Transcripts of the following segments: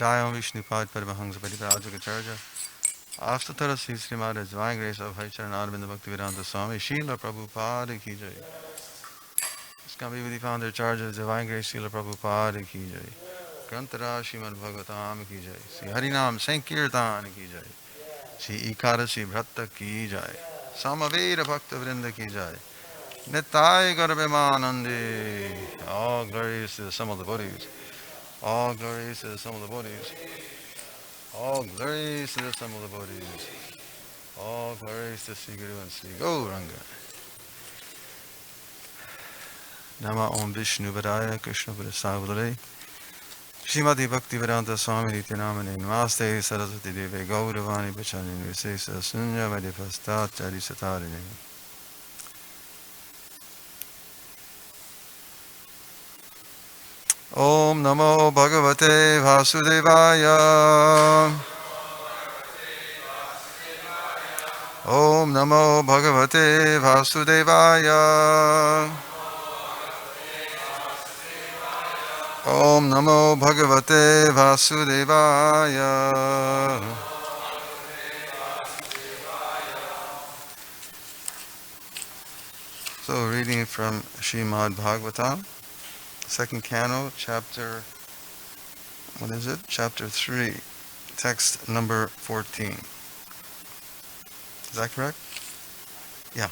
Jayam Vishnupad Paramahansa Parivrajagacharya. After Sri Srimad His Divine Grace of High Charan Arvind Bhaktivedanta Swami Srila Prabhupada Ki Jai. Iskam Vividhi Founder Charge of Divine Grace Srila Prabhupada Ki Jai. Grantara Srimad Bhagavatam Ki Jai. Sri Harinam Sankirtan Ki Jai. Sri Ikadasi Bhatta Ki Jai. Samaveda Bhakta Vrinda Ki Jai. Nitai Garbhamanandi. All glories to the sum of the bodies. All glories to the sum of the bodies. All glories to the sum of the bodies. All glories to Sri Guru and Sri Gauranga. Nama Om Vishnu Vadaya Krishna Padasavadare. Srimati Bhaktivedanta Swami Nityanamane Namaste Saraswati Deve Gauravani Pachani Visesa Sunya Madhipasta Chari Satarine. Om Namo Bhagavate Vasudevaya. Om Namo Bhagavate Vasudevaya. Om Namo Bhagavate Vasudevaya. So reading from Srimad Bhagavatam, second canto, chapter, what is it? Chapter 3, text number 14. Is that correct? Yeah.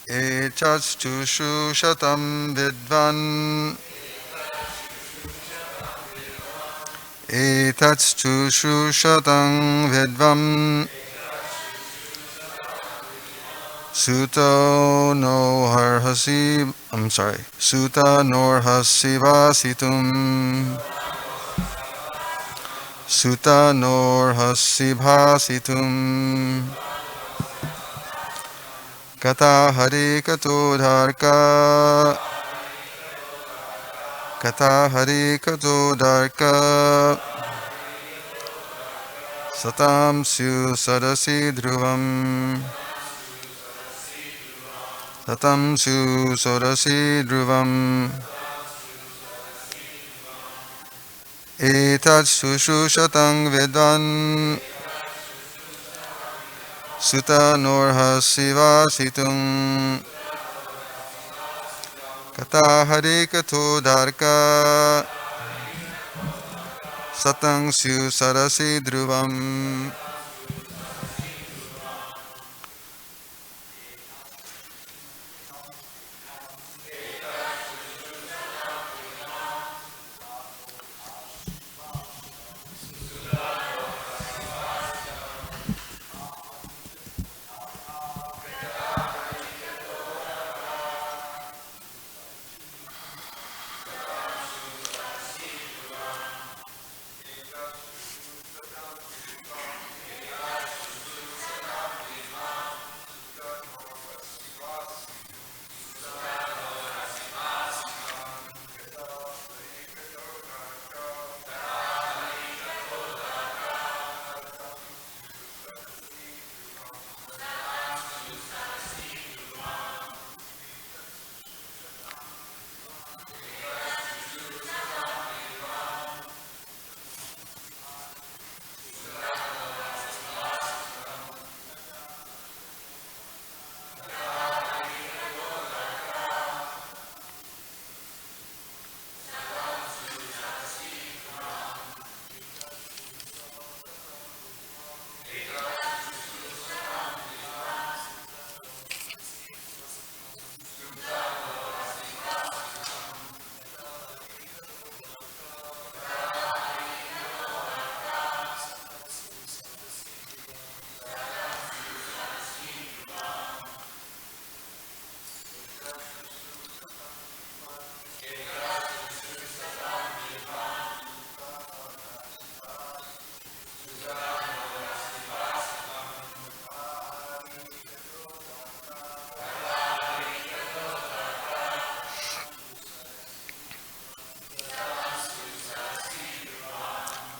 Echachtushu shatam vidvan. Echachtushu shatam vidvam. Suta no harhasi, Suta nor hasivasitum. Suta nor hasivasitum. Kata hari kato dharka. Kata hari kato dharka. Satam syu sadasi dhruvam. Satam su sorasi dhruvam. Etat sushu shatang vedvan. Suta norha sivasitum. Kata hari kato dharka. Satang su sarasi dhruvam.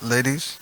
Ladies,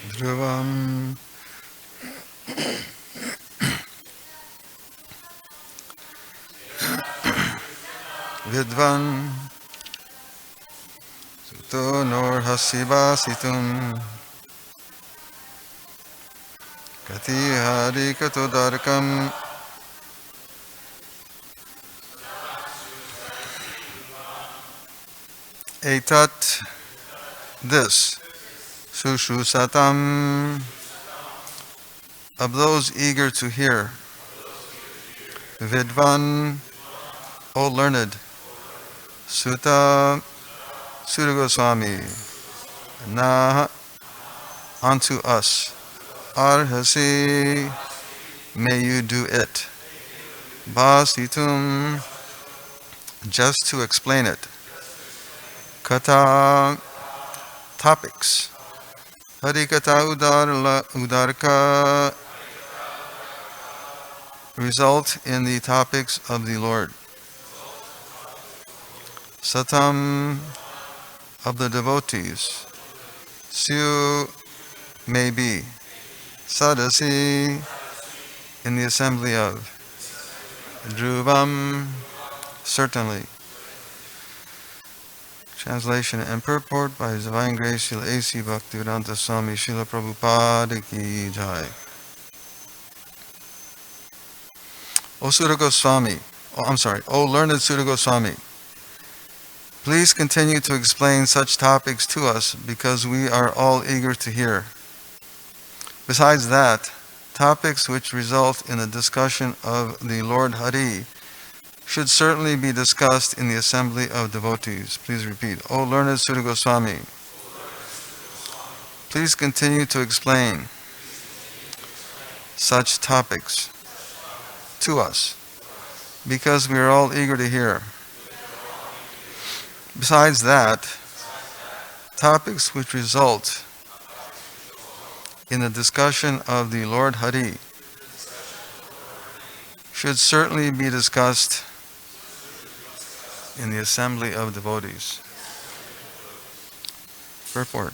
Dhruvam Vidvan Suto Nor Hasibasitum Kati Hari Katodarkam Etat this Sushu Satam of those eager to hear. Vidvan, O learned, Sutta, Sutta Goswami, Na, unto us, Arhasi, may you do it. Basitum, just to explain it. Kata, topics. Harikata Udarka, result in the topics of the Lord. Satam, of the devotees. Syu, may be. Sadasi, in the assembly of. Dhruvam, certainly. Translation and purport by His Divine Grace Srila A.C. Bhaktivedanta Swami Srila Prabhupada Ki Jai. O Sutta Goswami, O learned Sutta Goswami, please continue to explain such topics to us because we are all eager to hear. Besides that, topics which result in the discussion of the Lord Hari should certainly be discussed in the assembly of devotees. Please repeat. O learned Sutta Goswami, please continue to explain such topics to us, because we are all eager to hear. Besides that, topics which result in the discussion of the Lord Hari should certainly be discussed in the assembly of devotees. Purport.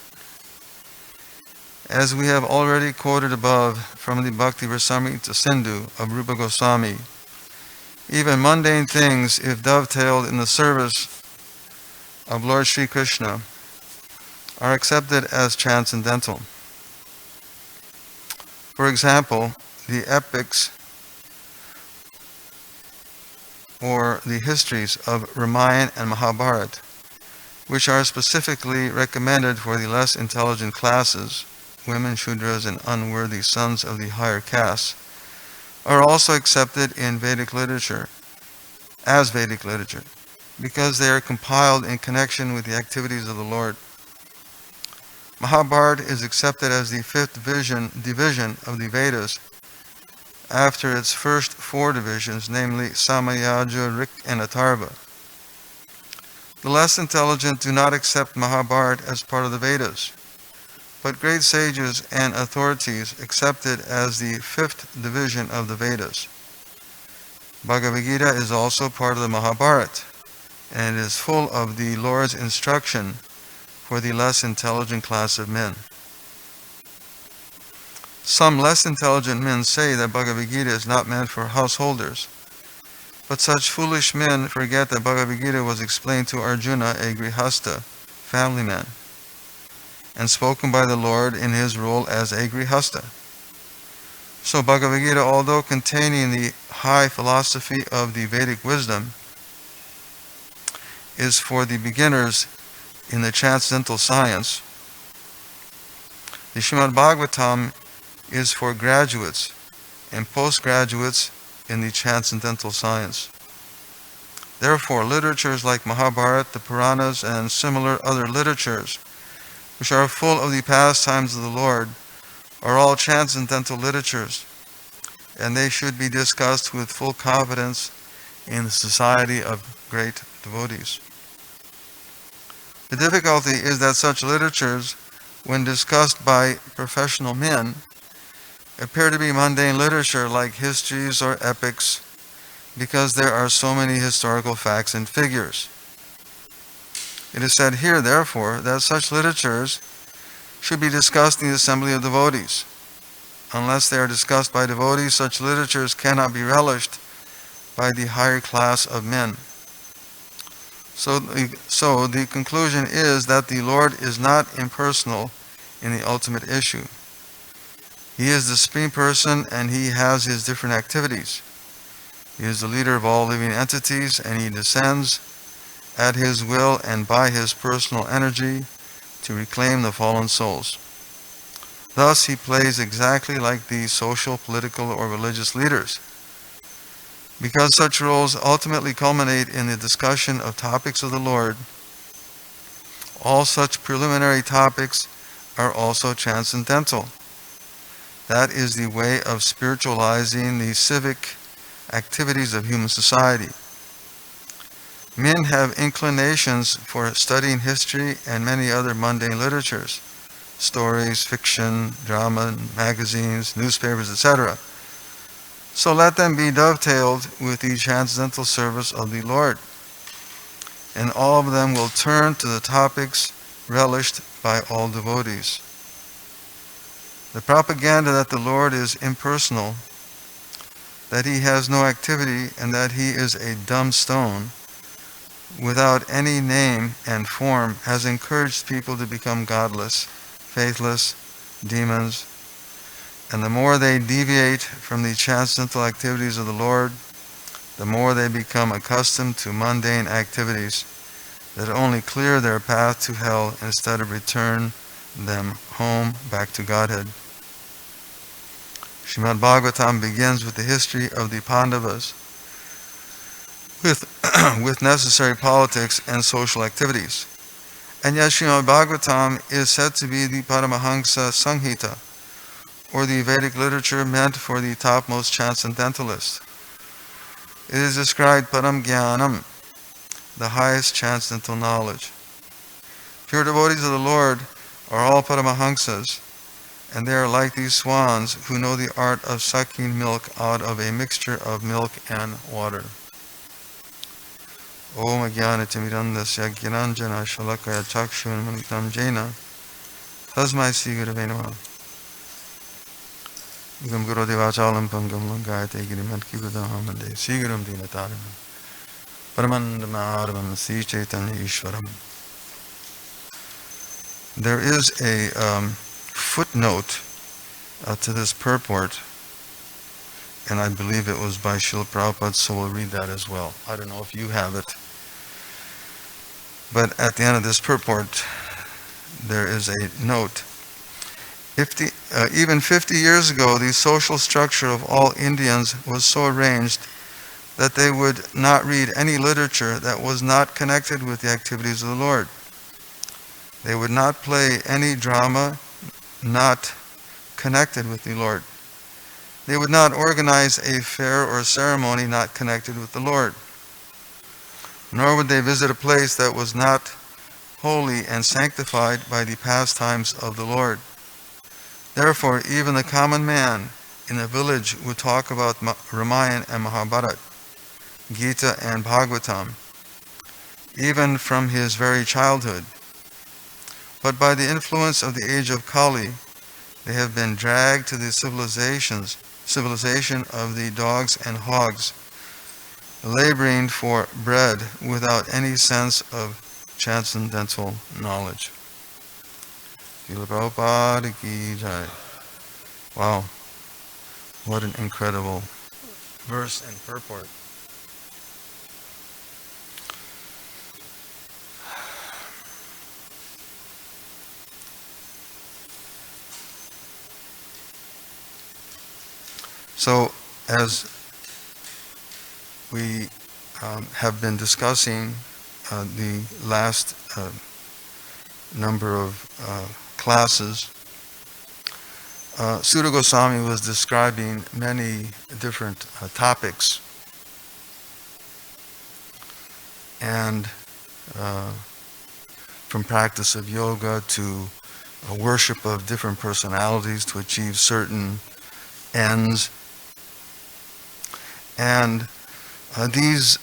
As we have already quoted above from the Bhakti Rasamrita Sindhu of Rupa Goswami, even mundane things, if dovetailed in the service of Lord Sri Krishna, are accepted as transcendental. For example, the epics or the histories of Ramayana and Mahabharata, which are specifically recommended for the less intelligent classes, women, Shudras, and unworthy sons of the higher castes, are also accepted in Vedic literature, as Vedic literature, because they are compiled in connection with the activities of the Lord. Mahabharata is accepted as the fifth division of the Vedas, after its first four divisions, namely Samayaja, Rik, and Atharva. The less intelligent do not accept Mahabharata as part of the Vedas, but great sages and authorities accept it as the fifth division of the Vedas. Bhagavad Gita is also part of the Mahabharata, and it is full of the Lord's instruction for the less intelligent class of men. Some less intelligent men say that Bhagavad Gita is not meant for householders, but such foolish men forget that Bhagavad Gita was explained to Arjuna, a Grihastha, family man, and spoken by the Lord in his role as a Grihastha. So Bhagavad Gita, although containing the high philosophy of the Vedic wisdom, is for the beginners in the transcendental science. The Srimad Bhagavatam is for graduates and postgraduates in the transcendental science. Therefore, literatures like Mahabharata, the Puranas, and similar other literatures, which are full of the pastimes of the Lord, are all transcendental literatures, and they should be discussed with full confidence in the society of great devotees. The difficulty is that such literatures, when discussed by professional men, appear to be mundane literature like histories or epics, because there are so many historical facts and figures. It is said here, therefore, that such literatures should be discussed in the assembly of devotees. Unless they are discussed by devotees, such literatures cannot be relished by the higher class of men. So the conclusion is that the Lord is not impersonal in the ultimate issue. He is the Supreme Person and He has His different activities. He is the leader of all living entities and He descends at His will and by His personal energy to reclaim the fallen souls. Thus, He plays exactly like the social, political, or religious leaders. Because such roles ultimately culminate in the discussion of topics of the Lord, all such preliminary topics are also transcendental. That is the way of spiritualizing the civic activities of human society. Men have inclinations for studying history and many other mundane literatures, stories, fiction, drama, magazines, newspapers, etc. So let them be dovetailed with the transcendental service of the Lord, and all of them will turn to the topics relished by all devotees. The propaganda that the Lord is impersonal, that He has no activity, and that He is a dumb stone, without any name and form, has encouraged people to become godless, faithless, demons, and the more they deviate from the transcendental activities of the Lord, the more they become accustomed to mundane activities that only clear their path to hell instead of return them home back to Godhead. Srimad Bhagavatam begins with the history of the Pandavas, with necessary politics and social activities. And yet Srimad Bhagavatam is said to be the Paramahansa Samhita, or the Vedic literature meant for the topmost transcendentalists. It is described Param Jnanam, the highest transcendental knowledge. Pure devotees of the Lord are all Paramahansas, and they are like these swans who know the art of sucking milk out of a mixture of milk and water. Om Ajnanatimirandasya Gyananjana Shalakaya Chakshun Manitam Jena Tasmai Sri Gurave Namaha. Gam Guru Devachalam Pangam Langayate Girimatki Buddhahamande Sri Gurum Dinataram Paramandamaram Sri Chaitanya Ishwaram. There is a footnote to this purport, and I believe it was by Srila Prabhupada, so we'll read that as well. I don't know if you have it, but at the end of this purport, there is a note. Even 50 years ago, the social structure of all Indians was so arranged that they would not read any literature that was not connected with the activities of the Lord. They would not play any drama not connected with the Lord. They would not organize a fair or ceremony not connected with the Lord. Nor would they visit a place that was not holy and sanctified by the pastimes of the Lord. Therefore, even the common man in a village would talk about Ramayana and Mahabharata, Gita and Bhagavatam, even from his very childhood. But by the influence of the age of Kali, they have been dragged to the civilization of the dogs and hogs, laboring for bread without any sense of transcendental knowledge. Srila Prabhupada ki jai. Wow, what an incredible verse and purport. So, as we have been discussing the last number of classes, Sutta Goswami was describing many different topics, and from practice of yoga to worship of different personalities to achieve certain ends. And these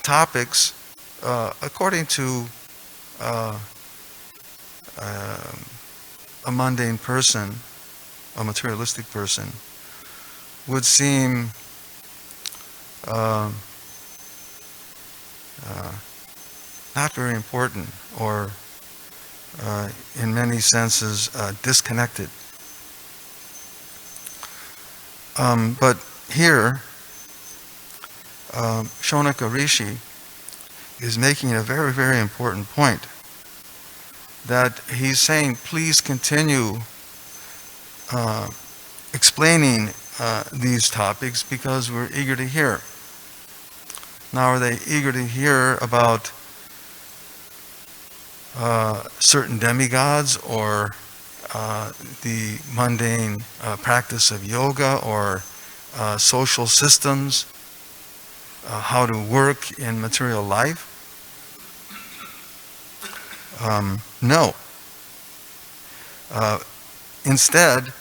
topics, according to a mundane person, a materialistic person, would seem uh, not very important, or in many senses disconnected. But here, Shonaka Rishi is making a very, very important point, that he's saying, please continue explaining these topics, because we're eager to hear. Now, are they eager to hear about certain demigods, or the mundane practice of yoga, or social systems, how to work in material life? No. Instead,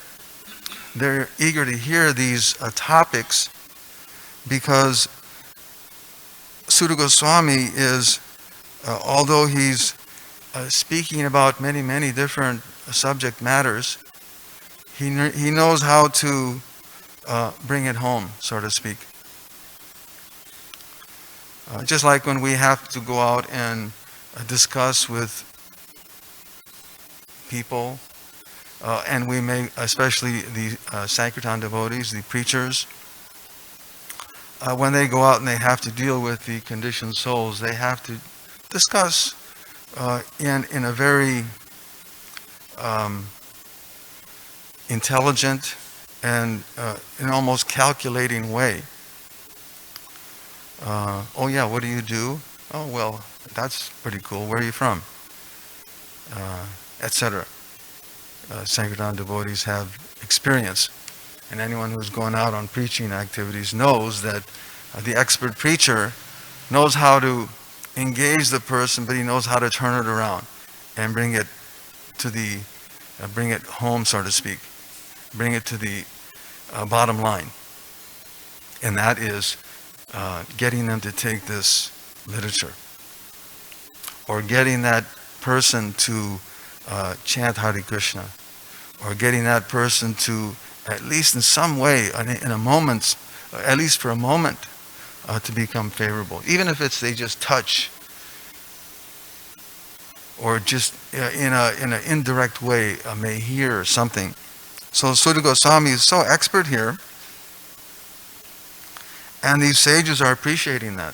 they're eager to hear these topics because Sutta Goswami is, although he's speaking about many, many different subject matters, he knows how to bring it home, so to speak. Just like when we have to go out and discuss with people, and we may, especially the Sankirtan devotees, the preachers, when they go out and they have to deal with the conditioned souls, they have to discuss in a very intelligent and in almost calculating way. Oh yeah, what do you do? Oh well, that's pretty cool. Where are you from? Etc. Sankirtan devotees have experience, and anyone who's gone out on preaching activities knows that the expert preacher knows how to engage the person, but he knows how to turn it around and bring it to the, bring it home, so to speak, bring it to the bottom line, and that is getting them to take this literature, or getting that person to chant Hare Krishna, or getting that person to, at least in some way, in a moment, at least for a moment, to become favorable. Even if it's they just touch, or just in an indirect way may hear something. So Sutta Goswami is so expert here, and these sages are appreciating that.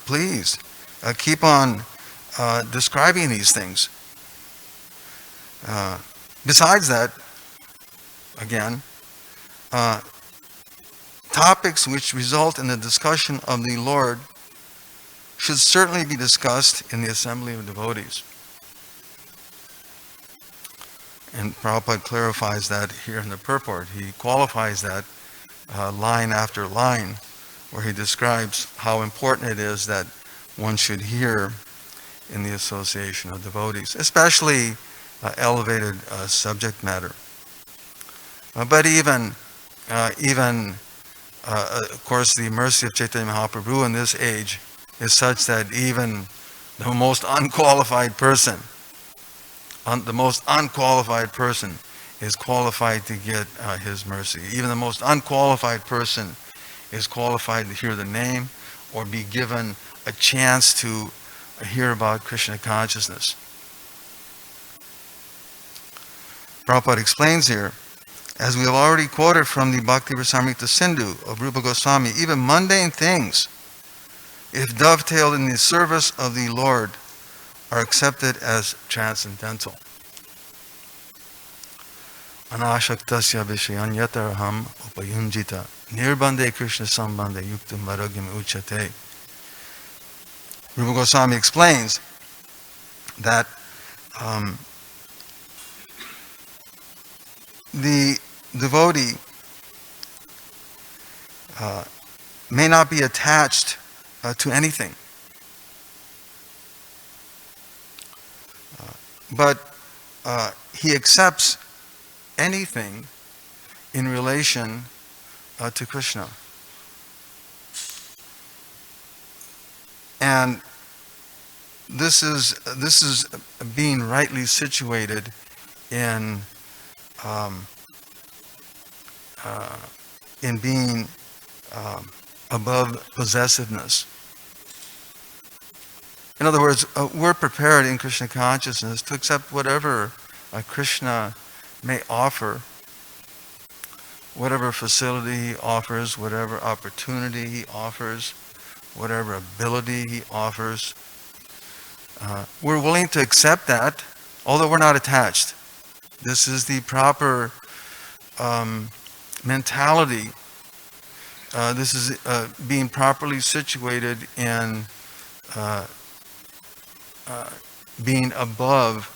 Please, keep on describing these things. Besides that, again, topics which result in the discussion of the Lord should certainly be discussed in the assembly of devotees. And Prabhupada clarifies that here in the purport. He qualifies that line after line, where he describes how important it is that one should hear in the association of devotees, especially elevated subject matter. But even, of course, the mercy of Chaitanya Mahaprabhu in this age is such that even the most unqualified person, is qualified to get his mercy. Even the most unqualified person is qualified to hear the name or be given a chance to hear about Krishna consciousness. Prabhupada explains here, as we have already quoted from the Bhakti Rasamrita Sindhu of Rupa Goswami, even mundane things, if dovetailed in the service of the Lord, are accepted as transcendental. Anashaktasya vishyanyataraham upayunjita nirbande Krishna sambande yuktam varagyam uchate. Rupa Goswami explains that the devotee may not be attached to anything, but he accepts anything in relation to Krishna. And this is being rightly situated in um, uh, in being above possessiveness. In other words, we're prepared in Krishna consciousness to accept whatever Krishna may offer, whatever facility he offers, whatever opportunity he offers, whatever ability he offers. We're willing to accept that, although we're not attached. This is the proper mentality. This is being properly situated in being above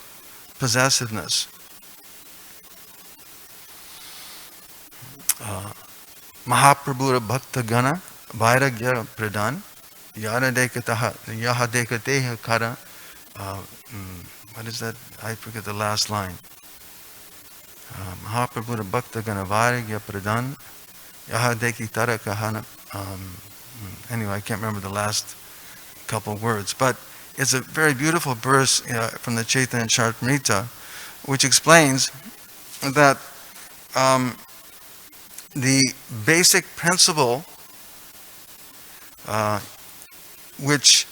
possessiveness. Mahaprabhura Bhakta Gana Vairagya Pradhan Yara Dekataha Yaha Dekateha Kara. What is that? I forget the last line. Mahaprabhura Bhakta Gana Vairagya Pradhan Yaha Dekitara Kahana. Anyway, I can't remember the last couple words, but it's a very beautiful verse from the Chaitanya Charitamrita, which explains that the basic principle which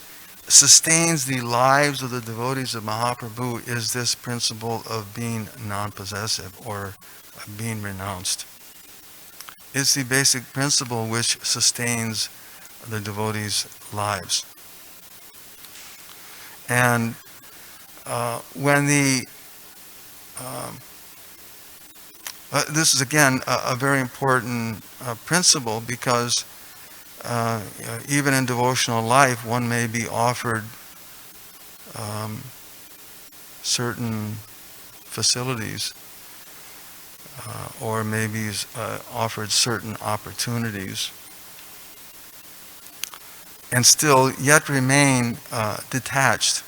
sustains the lives of the devotees of Mahaprabhu is this principle of being non-possessive or being renounced. It's the basic principle which sustains the devotees' lives. And when this is again a very important principle, because even in devotional life one may be offered certain facilities or maybe offered certain opportunities and still yet remain detached.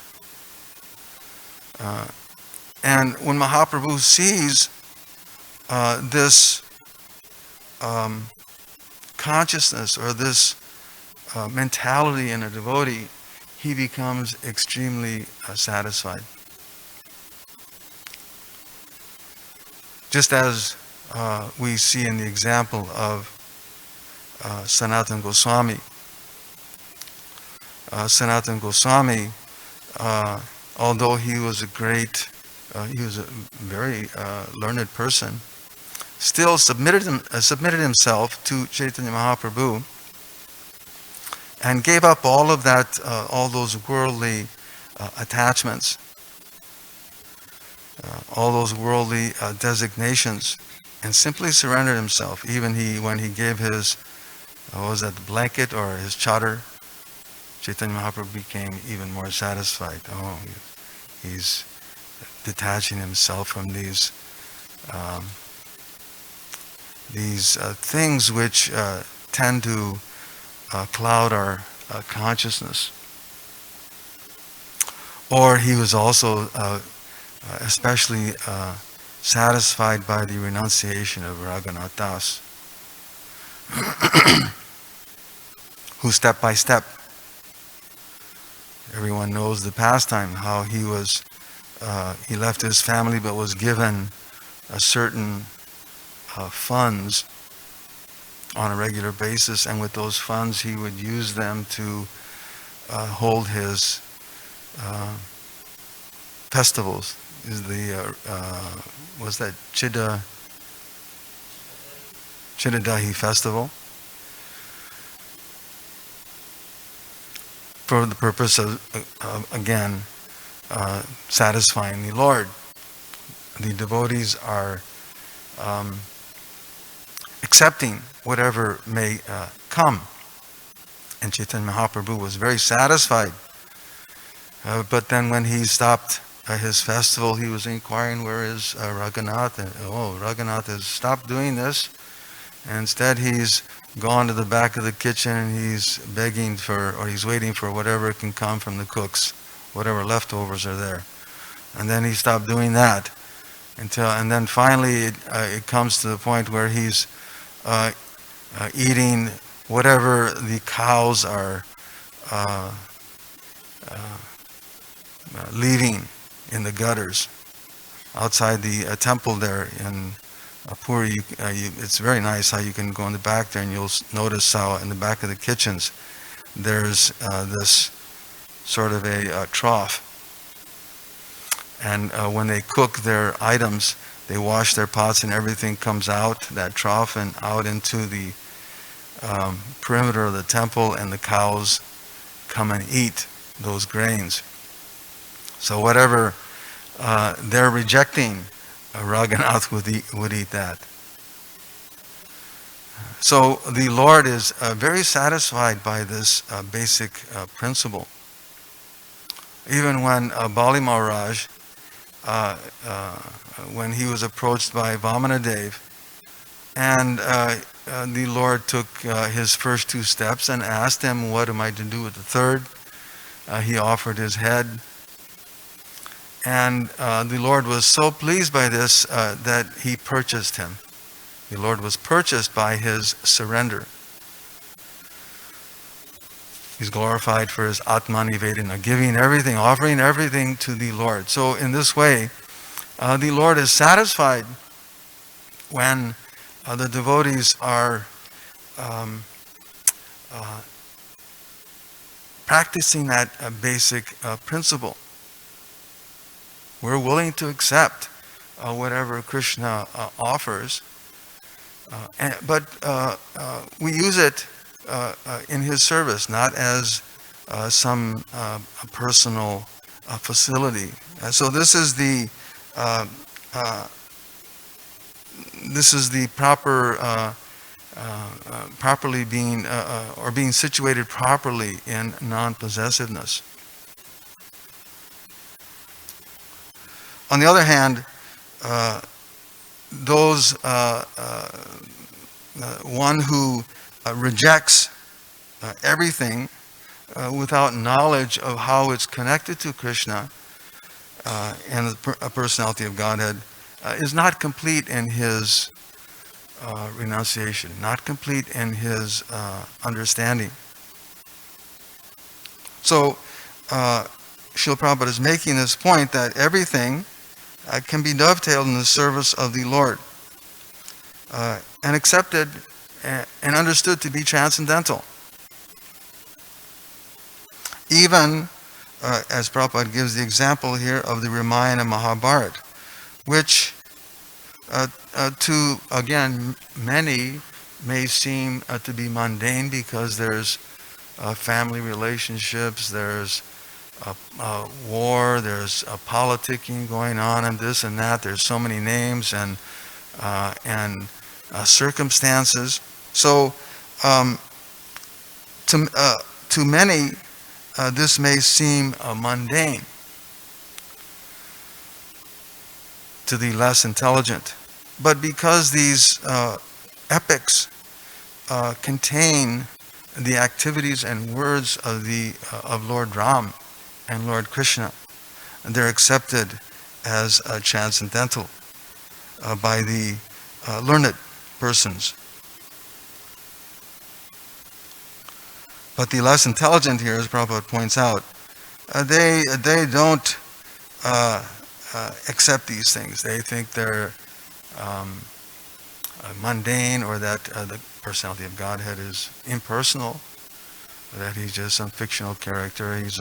And when Mahaprabhu sees this consciousness or this mentality in a devotee, he becomes extremely satisfied. Just as we see in the example of Sanatana Goswami. Sanatana Goswami, although he was a very learned person, still submitted himself to Chaitanya Mahaprabhu and gave up all of that, all those worldly attachments, all those worldly designations, and simply surrendered himself. Even when he gave his, what was that, the blanket or his chadar, Chaitanya Mahaprabhu became even more satisfied. Oh, he's detaching himself from these things which tend to cloud our consciousness. Or he was also especially satisfied by the renunciation of Raghunath Das, who step by step, everyone knows the pastime, how he left his family but was given a certain funds on a regular basis, and with those funds he would use them to hold his festivals. Is the was that Chittadahi festival, for the purpose of again satisfying the Lord. The devotees are accepting whatever may come, and Chaitanya Mahaprabhu was very satisfied. But then when he stopped his festival, he was inquiring, where is Raghunath? And, Raghunath has stopped doing this. And instead he's gone to the back of the kitchen and he's begging for, or he's waiting for whatever can come from the cooks, whatever leftovers are there. And then he stopped doing that. And then finally it comes to the point where he's eating whatever the cows are leaving in the gutters outside the temple there in Puri. It's very nice how you can go in the back there and you'll notice how in the back of the kitchens there's this sort of a trough. And when they cook their items, they wash their pots and everything comes out that trough and out into the perimeter of the temple, and the cows come and eat those grains. So whatever they're rejecting, Raghunath would eat that. So the Lord is very satisfied by this basic principle. Even when Bali Maharaj, when he was approached by Vamanadev, and the Lord took his first two steps and asked him, what am I to do with the third? He offered his head. And the Lord was so pleased by this that he purchased him. The Lord was purchased by his surrender. He's glorified for his Atmanivedana, giving everything, offering everything to the Lord. So in this way, the Lord is satisfied when the devotees are practicing that basic principle. We're willing to accept whatever Krishna offers, but we use it in his service, not as some personal facility. So this is the proper properly being or being situated properly in non-possessiveness. On the other hand, those one who rejects everything without knowledge of how it's connected to Krishna and the personality of Godhead is not complete in his renunciation, not complete in his understanding. So, Srila Prabhupada is making this point that everything can be dovetailed in the service of the Lord and accepted and understood to be transcendental. Even, as Prabhupada gives the example here of the Ramayana Mahabharata, which to, again, many may seem to be mundane because there's family relationships, there's war, there's politicking going on and this and that, there's so many names and circumstances. So to many this may seem mundane to the less intelligent. But because these epics contain the activities and words of Lord Ram and Lord Krishna, and they're accepted as transcendental by the learned persons. But the less intelligent here, as Prabhupada points out, they don't accept these things. They think they're mundane, or that the personality of Godhead is impersonal, or that he's just some fictional character. He's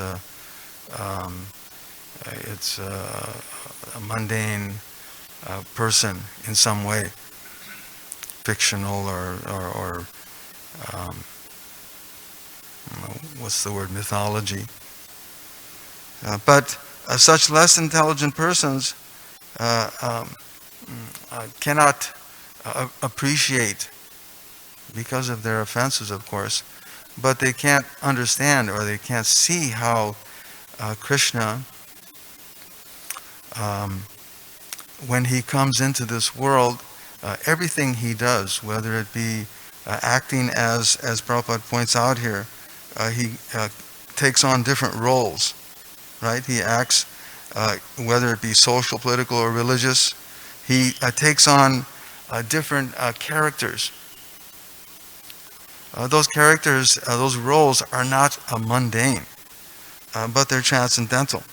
it's a mundane person in some way, fictional or what's the word, mythology. But such less intelligent persons cannot appreciate, because of their offenses, of course, but they can't understand or they can't see how Krishna, when he comes into this world, everything he does, whether it be acting as Prabhupada points out here, he takes on different roles, right? He acts, whether it be social, political, or religious, he takes on different characters. Those characters, those roles are not mundane, but they're transcendental.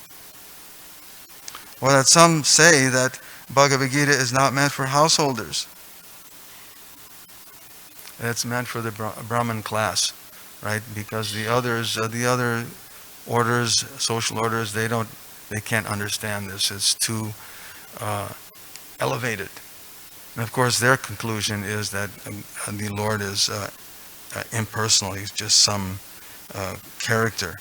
Or that some say that Bhagavad Gita is not meant for householders. It's meant for the Brahmin class, right? Because the others, the other orders, social orders, they can't understand this. It's too elevated. And of course, their conclusion is that the Lord is impersonal. He's just some character.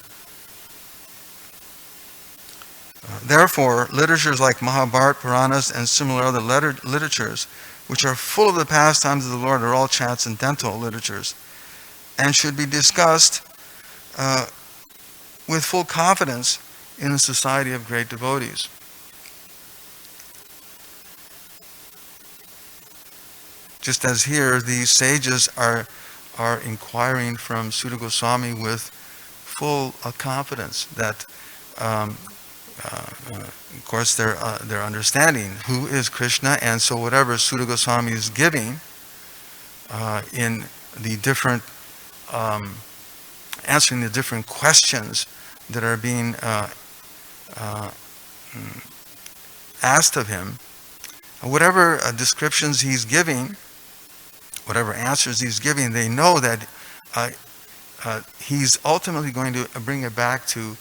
Therefore, literatures like Mahabharata, Puranas, and similar other literatures, which are full of the pastimes of the Lord, are all transcendental literatures, and should be discussed with full confidence in a society of great devotees. Just as here, these sages are inquiring from Sutta Goswami with full confidence that, of course, they're understanding who is Krishna, and so whatever Sutta Goswami is giving in the different, answering the different questions that are being asked of him, whatever descriptions he's giving, whatever answers he's giving, they know that he's ultimately going to bring it back to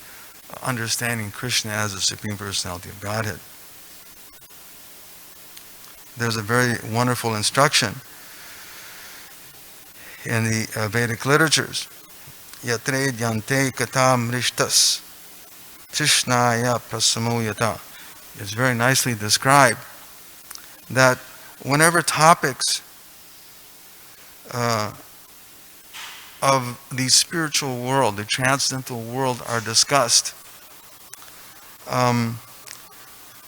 understanding Krishna as the Supreme Personality of Godhead. There's a very wonderful instruction in the Vedic literatures. Yatre yante katam rishtas tishnaya prasamuyata. It's very nicely described that whenever topics of the spiritual world, the transcendental world, are discussed,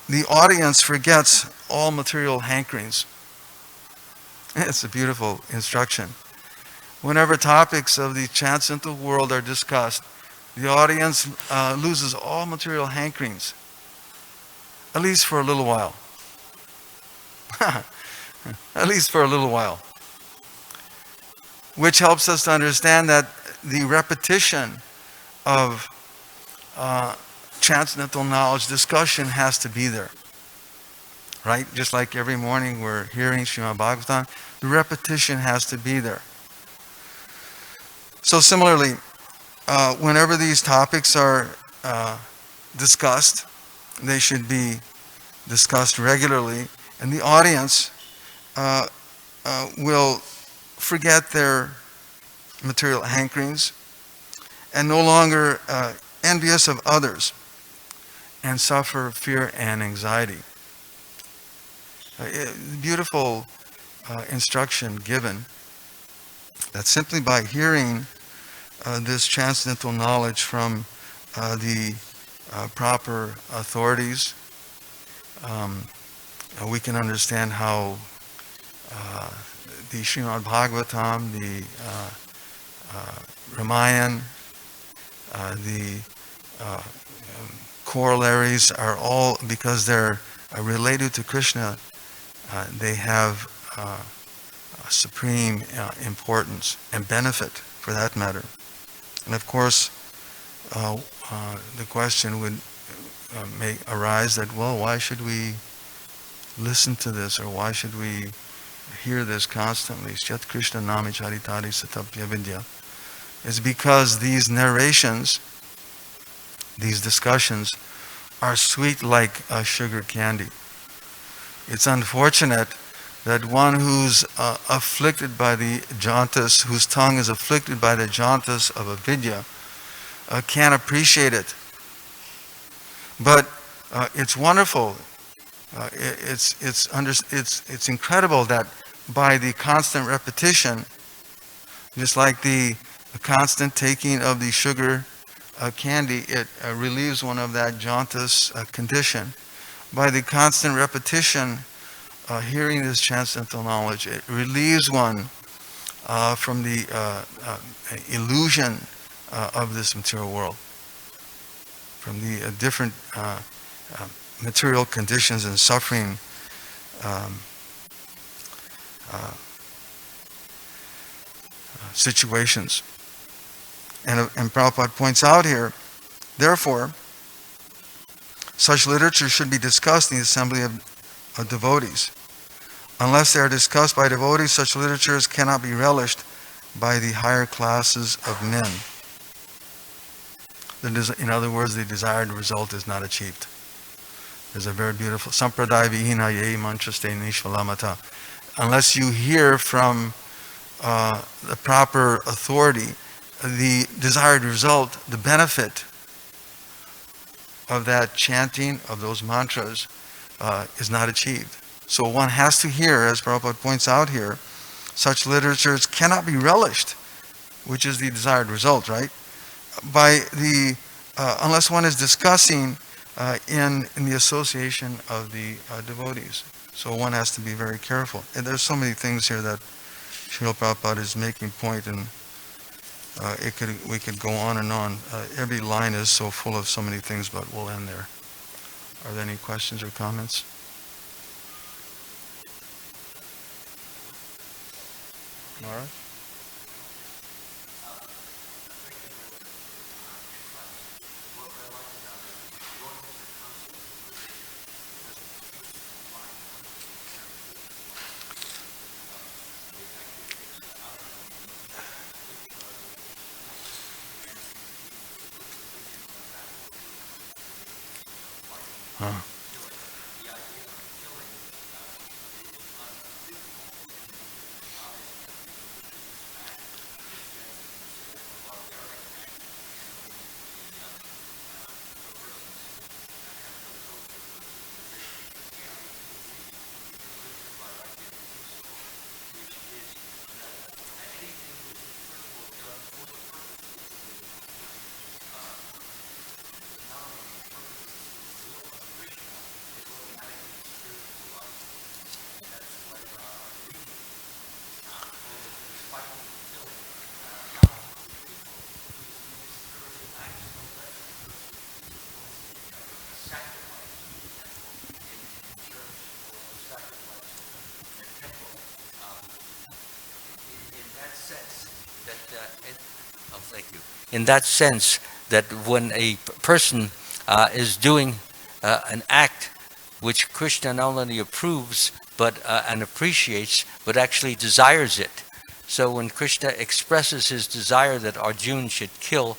the audience forgets all material hankerings. It's a beautiful instruction. Whenever topics of the transcendental world are discussed, the audience loses all material hankerings, at least for a little while. At least for a little while. Which helps us to understand that the repetition of transcendental knowledge discussion has to be there. Right? Just like every morning we're hearing Srimad Bhagavatam, the repetition has to be there. So similarly, whenever these topics are discussed, they should be discussed regularly, and the audience will forget their material hankerings and no longer envious of others and suffer fear and anxiety. Beautiful instruction given that simply by hearing this transcendental knowledge from the proper authorities, we can understand how the Srimad Bhagavatam, the Ramayana, the corollaries are all, because they're related to Krishna, they have supreme importance and benefit for that matter. And of course, the question would may arise that, well, why should we listen to this, or why should we hear this constantly? Shyat Krishna Nami Charitari Satapya Vidya. It's because these narrations, these discussions, are sweet like sugar candy. It's unfortunate that one who's afflicted by the jauntus, whose tongue is afflicted by the jauntus of avidya, can't appreciate it. But it's wonderful. It's incredible that by the constant repetition, just like the constant taking of the sugar candy, it relieves one of that jauntus condition. By the constant repetition, hearing this transcendental knowledge, it relieves one from the illusion of this material world, from the different material conditions and suffering situations. And Prabhupada points out here, therefore, Such literature should be discussed in the assembly of devotees. Unless they are discussed by devotees, such literatures cannot be relished by the higher classes of men. In other words, the desired result is not achieved. There's a very beautiful Sampradaya Vihina Ye Mantraste Nishvalamata. Unless you hear from the proper authority, the desired result, the benefit of that chanting of those mantras is not achieved. So one has to hear, as Prabhupada points out here, such literatures cannot be relished, which is the desired result, right? By the unless one is discussing in the association of the devotees. So one has to be very careful. And there's so many things here that Srila Prabhupada is making point, and we could go on and on. Every line is so full of so many things, but we'll end there. Are there any questions or comments? All right. Huh. In that sense, that when a person is doing an act which Krishna not only approves but and appreciates, but actually desires it. So when Krishna expresses his desire that Arjuna should kill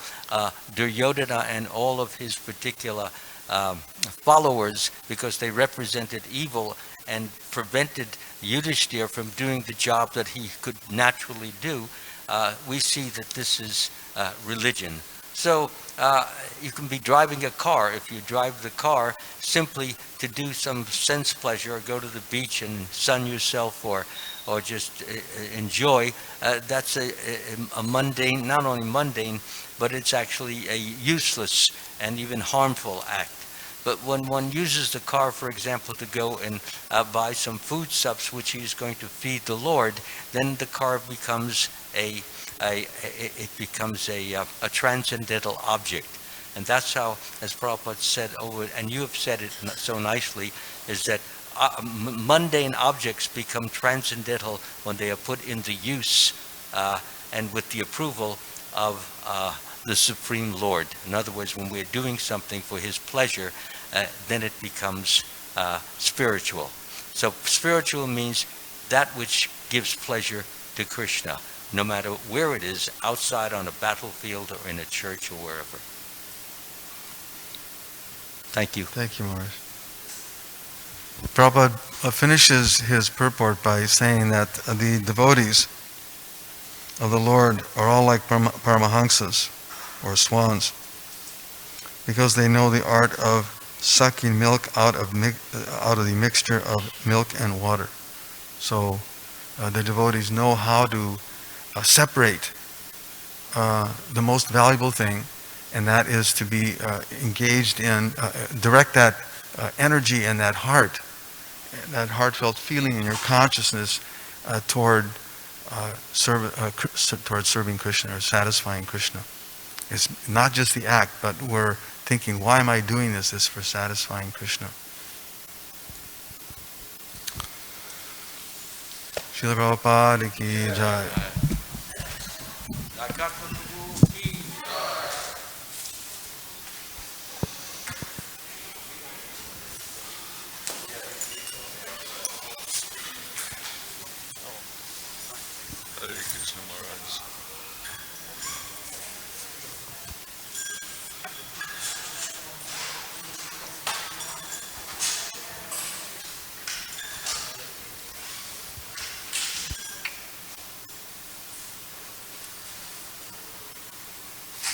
Duryodhana and all of his particular followers because they represented evil and prevented Yudhishthira from doing the job that he could naturally do, we see that this is religion. So you can be driving a car. If you drive the car simply to do some sense pleasure or go to the beach and sun yourself or just enjoy, that's a mundane, not only mundane, but it's actually a useless and even harmful act. But when one uses the car, for example, to go and buy some foodstuffs which he is going to feed the Lord, then the car becomes a transcendental object. And that's how, as Prabhupada said over, and you have said it so nicely, is that mundane objects become transcendental when they are put into use and with the approval of the Supreme Lord. In other words, when we're doing something for His pleasure, then it becomes spiritual. So spiritual means that which gives pleasure to Krishna, no matter where it is, outside on a battlefield or in a church or wherever. Thank you. Thank you, Maharaj. Prabhupada finishes his purport by saying that the devotees of the Lord are all like Paramahamsas, or swans, because they know the art of sucking milk out of the mixture of milk and water. So the devotees know how to separate the most valuable thing, and that is to be engaged in, direct that energy and that heartfelt feeling in your consciousness toward serving Krishna or satisfying Krishna. It's not just the act, but we're thinking, why am I doing this? This is for satisfying Krishna. Srila Prabhupada ki jai.